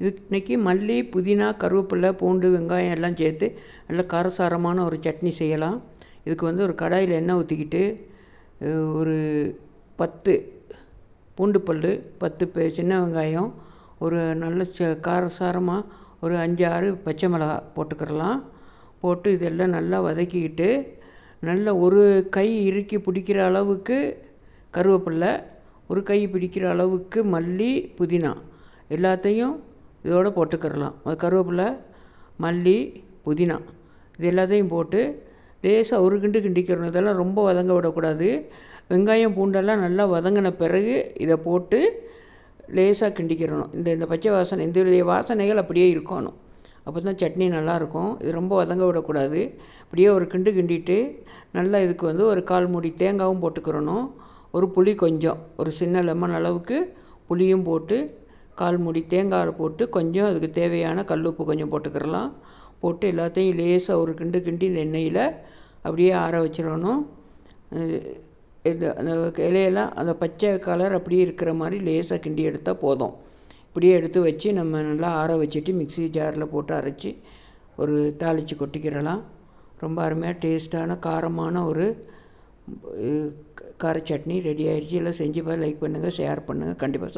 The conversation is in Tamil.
இன்றைக்கி மல்லி, புதினா, கருவேப்பிலை, பூண்டு, வெங்காயம் எல்லாம் சேர்த்து நல்ல காரசாரமான ஒரு சட்னி செய்யலாம். இதுக்கு ஒரு கடாயில் எண்ணெய் ஊற்றிக்கிட்டு ஒரு 10 பூண்டு பல், 10 சின்ன வெங்காயம், ஒரு நல்ல காரசாரமாக ஒரு 5-6 பச்சை மிளகா போட்டுக்கிறலாம். போட்டு இதெல்லாம் நல்லா வதக்கிக்கிட்டு நல்ல ஒரு கை இறுக்கி பிடிக்கிற அளவுக்கு கருவேப்பிலை, ஒரு கை பிடிக்கிற அளவுக்கு மல்லி, புதினா எல்லாத்தையும் இதோடு போட்டுக்கிறலாம். கருவேப்பிலை, மல்லி, புதினா இது எல்லாத்தையும் போட்டு லேசாக ஒரு கிண்டிக்கிறணும். இதெல்லாம் ரொம்ப வதங்க விடக்கூடாது. வெங்காயம், பூண்டெல்லாம் நல்லா வதங்கின பிறகு இதை போட்டு லேசாக கிண்டிக்கிறணும். இந்த பச்சை வாசனை, இந்த வாசனைகள் அப்படியே இருக்கணும். அப்போ தான் சட்னி நல்லாயிருக்கும். இது ரொம்ப வதங்க விடக்கூடாது. அப்படியே ஒரு கிண்டிட்டு நல்லா இதுக்கு ஒரு 1/4 மூடி தேங்காயும் போட்டுக்கிறணும். ஒரு புளி கொஞ்சம், ஒரு சின்ன லெமன் அளவுக்கு புளியும் போட்டு 1/4 மூடி தேங்காய் போட்டு கொஞ்சம் அதுக்கு தேவையான கல்லுப்பு கொஞ்சம் போட்டுக்கிறலாம். போட்டு எல்லாத்தையும் லேசாக ஒரு கிண்டி இந்த எண்ணெயில் அப்படியே ஆற வச்சிடணும். இந்த அந்த இலையெல்லாம் அந்த பச்சை கலர் அப்படியே இருக்கிற மாதிரி லேசாக கிண்டி எடுத்தால் போதும். இப்படியே எடுத்து வச்சு நம்ம நல்லா ஆற வச்சுட்டு மிக்ஸி ஜாரில் போட்டு அரைச்சி ஒரு தாளித்து கொட்டிக்கிறலாம். ரொம்ப அருமையாக டேஸ்ட்டான காரமான ஒரு கார சட்னி ரெடி ஆகிடுச்சு. எல்லாம் செஞ்சு லைக் பண்ணுங்கள், ஷேர் பண்ணுங்கள், கண்டிப்பாக